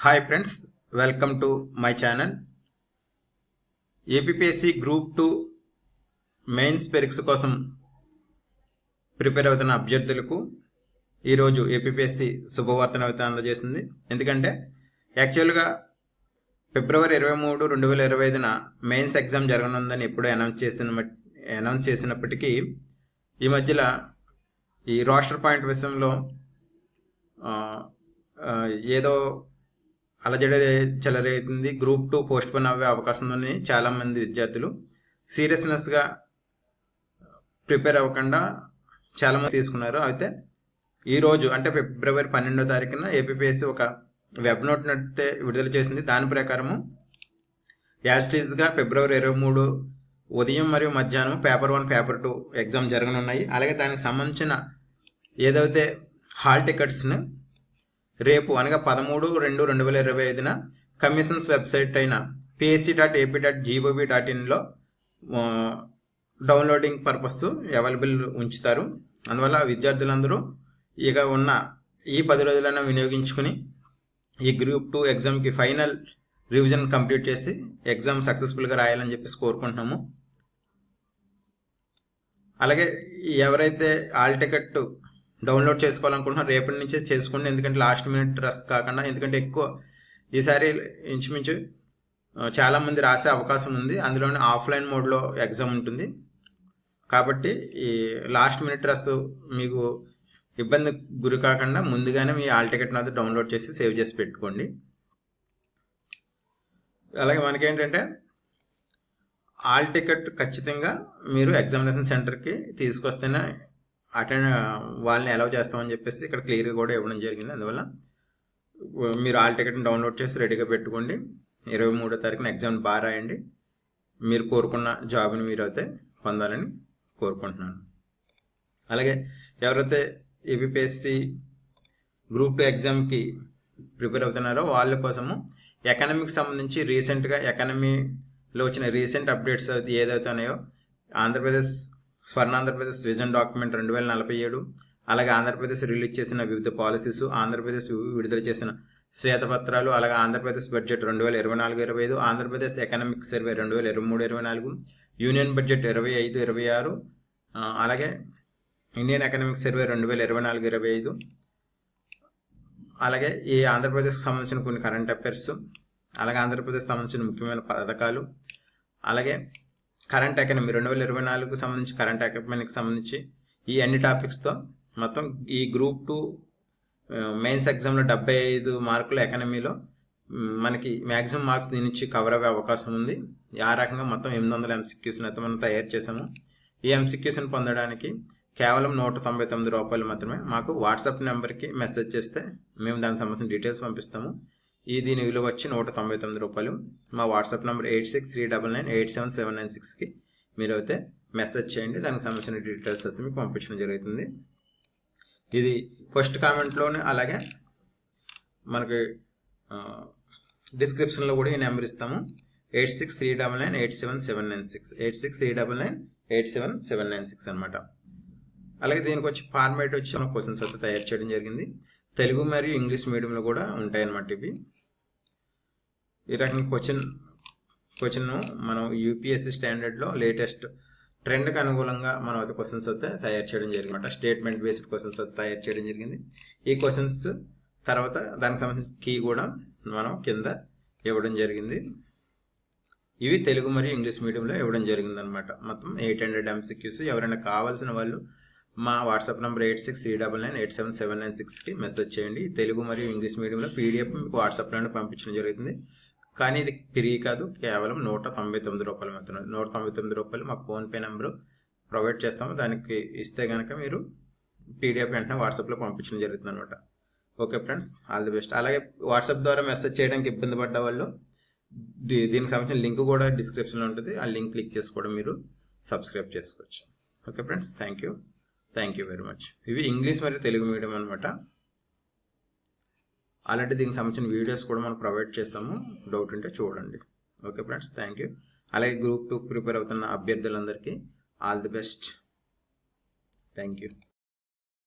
Hi friends, welcome to my channel. APPSC group 2 mains పరీక్ష కోసం prepare అవుతున్న అభ్యర్థులకు ఈరోజు ఏపీపీఎస్సీ శుభవార్తను అయితే అందజేసింది. ఎందుకంటే యాక్చువల్గా ఫిబ్రవరి 23, 2025న మెయిన్స్ ఎగ్జామ్ జరగనుందని ఎప్పుడూ అనౌన్స్ చేసినప్పటికీ ఈ మధ్యలో ఈ రోస్టర్ పాయింట్ విషయంలో ఏదో అలజడి చెలరేగుతుంది. గ్రూప్ 2 పోస్ట్ పోన్ అవ్వే అవకాశం ఉందని చాలామంది విద్యార్థులు సీరియస్నెస్గా ప్రిపేర్ అవ్వకుండా చాలామంది తీసుకున్నారు. అయితే ఈరోజు అంటే ఫిబ్రవరి 12వ తారీఖున ఏపీపీఎస్సీ ఒక వెబ్ నోట్ అయితే విడుదల చేసింది. దాని ప్రకారము యాస్టీజ్గా ఫిబ్రవరి 23 ఉదయం మరియు మధ్యాహ్నం పేపర్ 1, పేపర్ 2 ఎగ్జామ్ జరగనున్నాయి. అలాగే దానికి సంబంధించిన ఏదైతే హాల్ టికెట్స్ని రేపు అనగా 13/2/2025న కమిషన్స్ వెబ్సైట్ అయిన psc.ap.gov.in డౌన్లోడింగ్ పర్పస్ అవైలబుల్ ఉంచుతారు. అందువల్ల విద్యార్థులందరూ ఇక ఉన్న ఈ 10 రోజులైనా వినియోగించుకుని ఈ గ్రూప్ 2 ఎగ్జామ్కి ఫైనల్ రివిజన్ కంప్లీట్ చేసి ఎగ్జామ్ సక్సెస్ఫుల్గా రాయాలని చెప్పేసి కోరుకుంటున్నాము. అలాగే ఎవరైతే హాల్ టికెట్ డౌన్లోడ్ చేసుకోవాలనుకుంటున్నారు రేపటి నుంచే చేసుకోండి. ఎందుకంటే లాస్ట్ మినిట్ రష్ కాకుండా, ఎందుకంటే ఎక్కువ ఈసారి ఇంచుమించు చాలామంది రాసే అవకాశం ఉంది. అందులోనే ఆఫ్లైన్ మోడ్లో ఎగ్జామ్ ఉంటుంది కాబట్టి ఈ లాస్ట్ మినిట్ రష్ మీకు ఇబ్బంది గురి కాకుండా ముందుగానే మీ హాల్ టికెట్ అనేది డౌన్లోడ్ చేసి సేవ్ చేసి పెట్టుకోండి. అలాగే మనకేంటంటే హాల్ టికెట్ ఖచ్చితంగా మీరు ఎగ్జామినేషన్ సెంటర్కి తీసుకొస్తేనే వాళ్ళని అలౌ చేస్తామని చెప్పేసి ఇక్కడ క్లియర్గా కూడా ఇవ్వడం జరిగింది. అందువల్ల మీరు హాల్ టికెట్ని డౌన్లోడ్ చేసి రెడీగా పెట్టుకోండి. 23వ తారీఖున ఎగ్జామ్ బాగా రాయండి. మీరు కోరుకున్న జాబ్ని మీరు అయితే పొందాలని కోరుకుంటున్నాను. అలాగే ఎవరైతే ఏపీపీఎస్సీ గ్రూప్ 2 ఎగ్జామ్కి ప్రిపేర్ అవుతున్నారో వాళ్ళ కోసము ఎకనమీకి సంబంధించి రీసెంట్గా ఎకనమీలో వచ్చిన రీసెంట్ అప్డేట్స్ ఏదైతే ఉన్నాయో ఆంధ్రప్రదేశ్ స్వర్ణాంధ్రప్రదేశ్ విజన్ డాక్యుమెంట్ 2047, అలాగే ఆంధ్రప్రదేశ్ రిలీజ్ చేసిన వివిధ పాలసీస్, ఆంధ్రప్రదేశ్ విడుదల చేసిన శ్వేతపత్రాలు, అలాగే Andhra Pradesh budget 2024-25, Andhra Pradesh economic survey 2023-24, union budget 25-26, అలాగే ఇండియన్ ఎకనామిక్ సర్వే 2024-25, అలాగే ఈ ఆంధ్రప్రదేశ్కి సంబంధించిన కొన్ని కరెంట్ అఫైర్స్, అలాగే ఆంధ్రప్రదేశ్ సంబంధించిన ముఖ్యమైన పథకాలు, అలాగే కరెంట్ ఎకనమీ 2024కు సంబంధించి కరెంట్ ఎకనమీకి సంబంధించి ఈ అన్ని టాపిక్స్తో మొత్తం ఈ గ్రూప్ 2 మెయిన్స్ ఎగ్జామ్లో 75 మార్కుల ఎకనమీలో మనకి మ్యాక్సిమం మార్క్స్ దీని నుంచి కవర్ అయ్యే అవకాశం ఉంది. ఆ రకంగా మొత్తం 800 MCQస్ని అయితే మనం తయారు చేసాము. ఈ MCQస్ని పొందడానికి కేవలం ₹199 మాత్రమే. మాకు వాట్సాప్ నెంబర్కి మెసేజ్ చేస్తే మేము దానికి సంబంధించిన డీటెయిల్స్ పంపిస్తాము. దీని విలువ వచ్చి ₹199. మా వాట్సాప్ నెంబర్ 8639987796కి మీరు అయితే మెసేజ్ చేయండి. దానికి సంబంధించిన డీటెయిల్స్ అయితే మీకు పంపించడం జరుగుతుంది. ఇది ఫస్ట్ కామెంట్లోనే, అలాగే మనకి డిస్క్రిప్షన్లో కూడా ఈ నెంబర్ ఇస్తాము. 8639987796 8639987796 అనమాట. అలాగే దీనికి వచ్చి ఫార్మేట్ వచ్చి మన క్వశ్చన్స్ అయితే తయారు చేయడం జరిగింది. తెలుగు మరియు ఇంగ్లీష్ మీడియంలో కూడా ఉంటాయన్నమాట. ఇవి ఈ రకంగా క్వశ్చన్ మనం యూపీఎస్సీ స్టాండర్డ్లో లేటెస్ట్ ట్రెండ్కి అనుకూలంగా మనం అయితే క్వశ్చన్స్ అయితే తయారు చేయడం జరిగింది. స్టేట్మెంట్ బేస్డ్ క్వశ్చన్స్ అయితే తయారు చేయడం జరిగింది. ఈ క్వశ్చన్స్ తర్వాత దానికి సంబంధించిన కీ కూడా మనం కింద ఇవ్వడం జరిగింది. ఇవి తెలుగు మరియు ఇంగ్లీష్ మీడియంలో ఇవ్వడం జరిగింది అనమాట. మొత్తం 800 MCQs. ఎవరైనా కావాల్సిన వాళ్ళు మా వాట్సాప్ నెంబర్ 8639987796కి మెసేజ్ చేయండి. తెలుగు మరియు ఇంగ్లీష్ మీడియంలో PDF మీకు వాట్సాప్లోనే పంపించడం జరుగుతుంది. కానీ ఇది ఫ్రీ కాదు, కేవలం ₹199 మాత్రమే. ₹199 మాకు ఫోన్పే నెంబరు ప్రొవైడ్ చేస్తాము. దానికి ఇస్తే కనుక మీరు PDF వెంటనే వాట్సాప్లో పంపించడం జరుగుతుంది అనమాట. Okay friends, all the best. అలాగే వాట్సాప్ ద్వారా మెసేజ్ చేయడానికి ఇబ్బంది పడ్డ వాళ్ళు దీనికి సంబంధించిన లింక్ కూడా డిస్క్రిప్షన్లో ఉంటుంది. ఆ లింక్ క్లిక్ చేసి కూడా మీరు సబ్స్క్రైబ్ చేసుకోవచ్చు. Okay friends, thank you very much. ఇవి ఇంగ్లీష్ మరియు తెలుగు మీడియం అనమాట. ఆల్రెడీ దీనికి సంబంధించిన వీడియోస్ కూడా మనం ప్రొవైడ్ చేస్తాము. డౌట్ ఉంటే చూడండి. Okay friends, thank you. అలాగే గ్రూప్ 2 ప్రిపేర్ అవుతున్న అభ్యర్థులందరికీ all the best. Thank you.